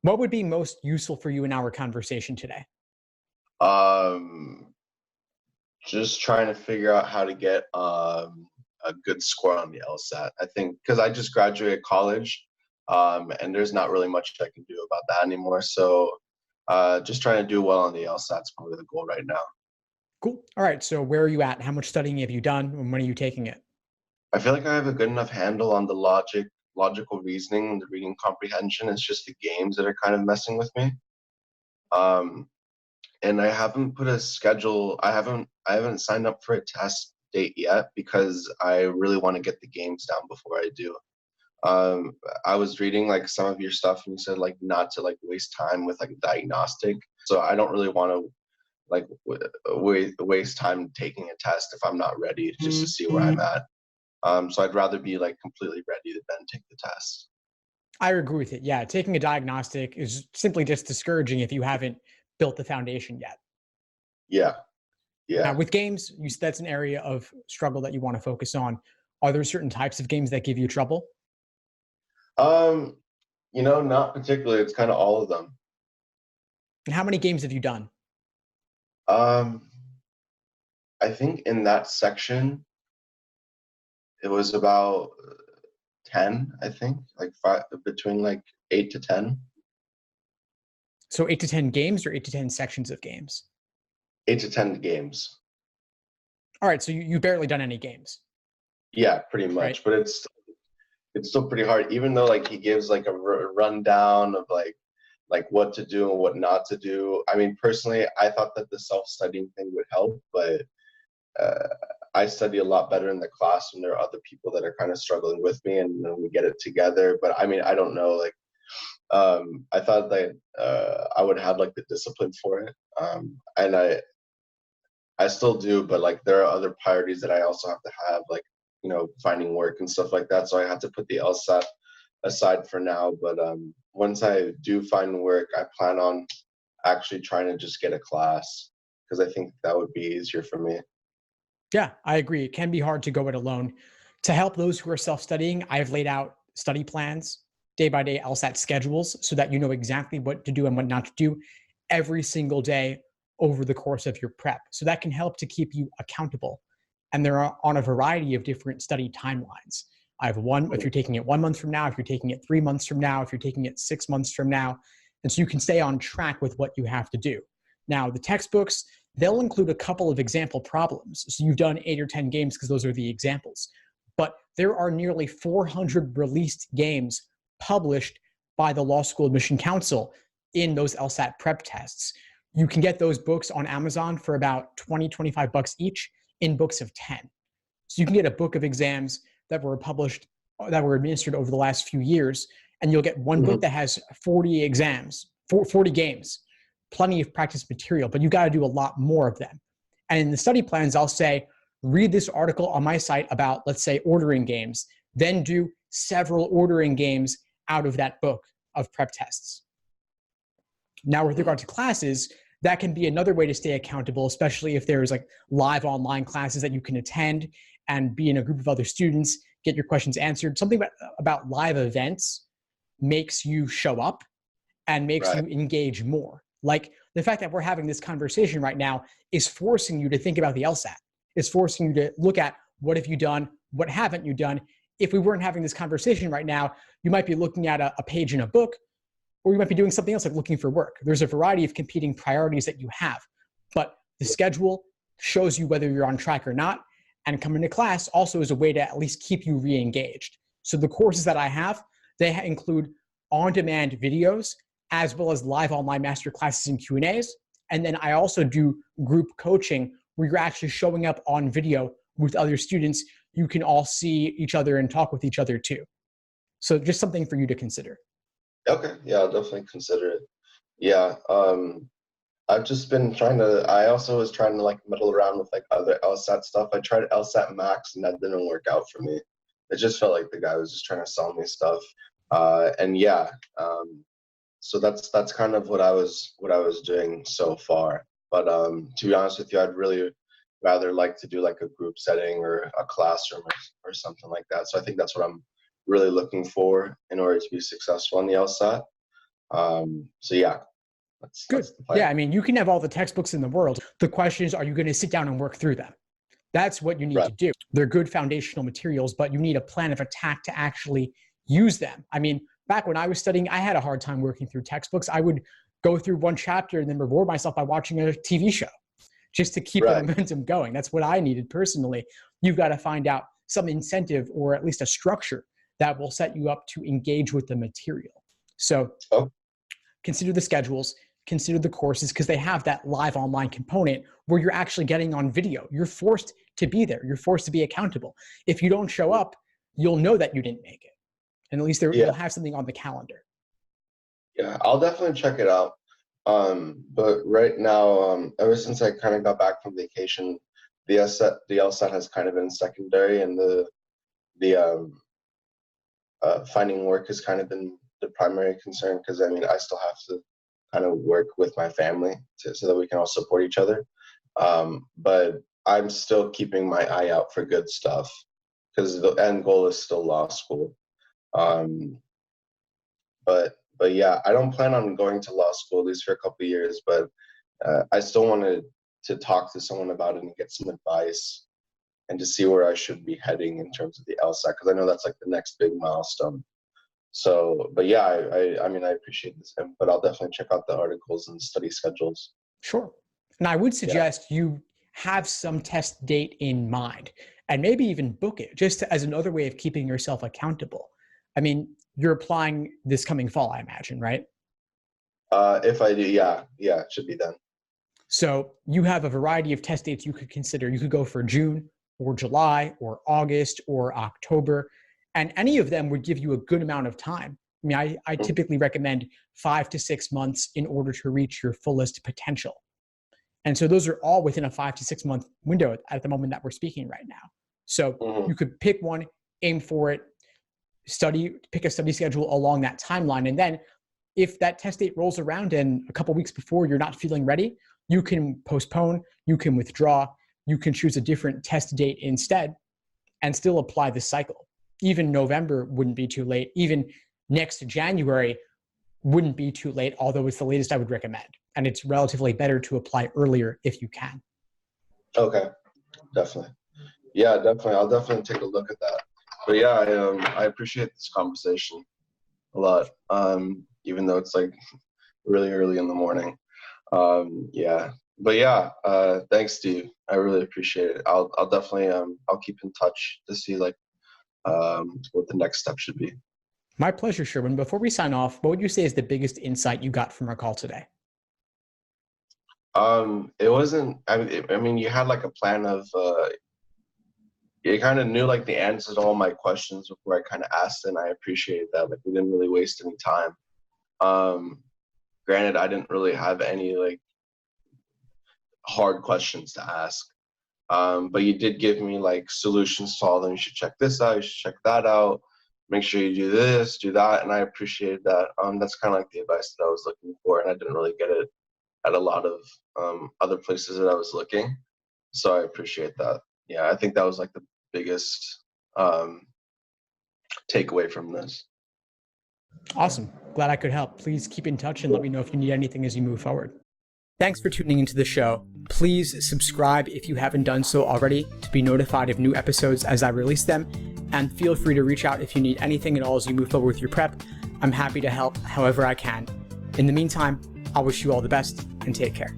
What would be most useful for you in our conversation today? Um, just trying to figure out how to get a good score on the LSAT. I think because I just graduated college, and there's not really much I can do about that anymore. So, just trying to do well on the LSAT is probably the goal right now. Cool. All right. So where are you at? How much studying have you done? And when are you taking it? I feel like I have a good enough handle on the logical reasoning, and the reading comprehension. It's just the games that are kind of messing with me. Um, and I haven't put a schedule. I haven't signed up for a test date yet because I really want to get the games down before I do. Um, I was reading like some of your stuff and you said like not to like waste time with like a diagnostic. So I don't really want to like waste time taking a test if I'm not ready just to see where I'm at. So I'd rather be like completely ready to then take the test. I agree with it. Yeah. Taking a diagnostic is simply just discouraging if you haven't built the foundation yet. Yeah, Now, yeah. with games, you said that's an area of struggle that you want to focus on. Are there certain types of games that give you trouble? Um, not particularly. It's kind of all of them. And how many games have you done? Um, I think in that section it was about 10. I think like five between like 8 to 10. So 8 to 10 games or 8 to 10 sections of games? 8 to 10 games. All right. So you barely done any games, Yeah, pretty right? much. But it's still pretty hard, even though like he gives like a rundown of like what to do and what not to do. I mean, personally, I thought that the self-studying thing would help, but uh, I study a lot better in the class when there are other people that are kind of struggling with me, and then we get it together. But I mean, I don't know, like I thought that I would have like the discipline for it, and I still do, but like there are other priorities that I also have to have, like finding work and stuff like that. So I had to put the LSAT aside for now. But once I do find work, I plan on actually trying to just get a class because I think that would be easier for me. Yeah, I agree. It can be hard to go it alone. To help those who are self studying, I have laid out study plans, day by day LSAT schedules, so that you know exactly what to do and what not to do every single day over the course of your prep. So that can help to keep you accountable. And they're on a variety of different study timelines. I have one, if you're taking it 1 month from now, if you're taking it 3 months from now, if you're taking it 6 months from now. And so you can stay on track with what you have to do. Now, the textbooks, they'll include a couple of example problems. So you've done 8 or 10 games because those are the examples. But there are nearly 400 released games published by the Law School Admission Council in those LSAT prep tests. You can get those books on Amazon for about 20, $25 each in books of 10. So you can get a book of exams that were published, that were administered over the last few years, and you'll get one book Mhm. that has 40 exams, 40 games, plenty of practice material, but you got to do a lot more of them. And in the study plans, I'll say, read this article on my site about, let's say, ordering games, then do several ordering games out of that book of prep tests. Now, with regard to classes, that can be another way to stay accountable, especially if there's like live online classes that you can attend and be in a group of other students, get your questions answered. Something about live events makes you show up and makes Right. you engage more. Like the fact that we're having this conversation right now is forcing you to think about the LSAT. It's forcing you to look at what have you done, what haven't you done. If we weren't having this conversation right now, you might be looking at a page in a book, or you might be doing something else like looking for work. There's a variety of competing priorities that you have, but the schedule shows you whether you're on track or not. And coming to class also is a way to at least keep you re-engaged. So the courses that I have, they include on-demand videos as well as live online master classes and Q&As. And then I also do group coaching where you're actually showing up on video with other students. You can all see each other and talk with each other too. So just something for you to consider. Okay. Yeah, I'll definitely consider it. Yeah. I've just been trying to. I also was trying to like meddle around with like other LSAT stuff. I tried LSAT Max and that didn't work out for me. It just felt like the guy was just trying to sell me stuff. And yeah, so that's kind of what I was doing so far. But to be honest with you, I'd really rather like to do like a group setting or a classroom or something like that. So I think that's what I'm really looking for in order to be successful in the LSAT. So yeah, Good. that's the plan. Yeah, I mean, you can have all the textbooks in the world. The question is, are you going to sit down and work through them? That's what you need to do. They're good foundational materials, but you need a plan of attack to actually use them. I mean, back when I was studying, I had a hard time working through textbooks. I would go through one chapter and then reward myself by watching a TV show just to keep the momentum going. That's what I needed personally. You've got to find out some incentive or at least a structure that will set you up to engage with the material. So consider the schedules, consider the courses, because they have that live online component where you're actually getting on video. You're forced to be there. You're forced to be accountable. If you don't show up, you'll know that you didn't make it. And at least you'll have something on the calendar. Yeah, I'll definitely check it out. But right now, ever since I kind of got back from vacation, the LSAT has kind of been secondary, and the finding work has kind of been the primary concern, because I mean, I still have to kind of work with my family so that we can all support each other. But I'm still keeping my eye out for good stuff, because the end goal is still law school. But yeah, I don't plan on going to law school, at least for a couple of years, but I still wanted to talk to someone about it and get some advice and to see where I should be heading in terms of the LSAT, because I know that's like the next big milestone. So, but yeah, I mean, I appreciate this, but I'll definitely check out the articles and study schedules. Sure. And I would suggest you have some test date in mind and maybe even book it just as another way of keeping yourself accountable. I mean, you're applying this coming fall, I imagine, right? If I do, yeah, it should be then. So you have a variety of test dates you could consider. You could go for June or July or August or October, and any of them would give you a good amount of time. I mean, I typically recommend 5 to 6 months in order to reach your fullest potential. And so those are all within a 5 to 6 month window at the moment that we're speaking right now. So you could pick one, aim for it, pick a study schedule along that timeline. And then if that test date rolls around and a couple weeks before you're not feeling ready, you can postpone, you can withdraw, you can choose a different test date instead and still apply the cycle. Even November wouldn't be too late. Even next January wouldn't be too late, although it's the latest I would recommend. And it's relatively better to apply earlier if you can. Okay, definitely. Yeah, definitely. I'll definitely take a look at that. But yeah, I appreciate this conversation a lot, even though it's like really early in the morning. Yeah, but yeah, thanks, Steve. I really appreciate it. I'll definitely I'll keep in touch to see like what the next step should be. My pleasure, Sherwin. Before we sign off, what would you say is the biggest insight you got from our call today? It wasn't. I mean, you had like a plan of. You kind of knew like the answers to all my questions before I kind of asked, and I appreciate that. Like we didn't really waste any time. Granted, I didn't really have any like hard questions to ask. But you did give me like solutions to all of them. You should check this out. You should check that out. Make sure you do this, do that. And I appreciate that. That's kind of like the advice that I was looking for. And I didn't really get it at a lot of other places that I was looking. So I appreciate that. Yeah, I think that was like the biggest takeaway from this. Awesome. Glad I could help. Please keep in touch and let me know if you need anything as you move forward. Thanks for tuning into the show. Please subscribe if you haven't done so already to be notified of new episodes as I release them. And feel free to reach out if you need anything at all as you move forward with your prep. I'm happy to help however I can. In the meantime, I'll wish you all the best and take care.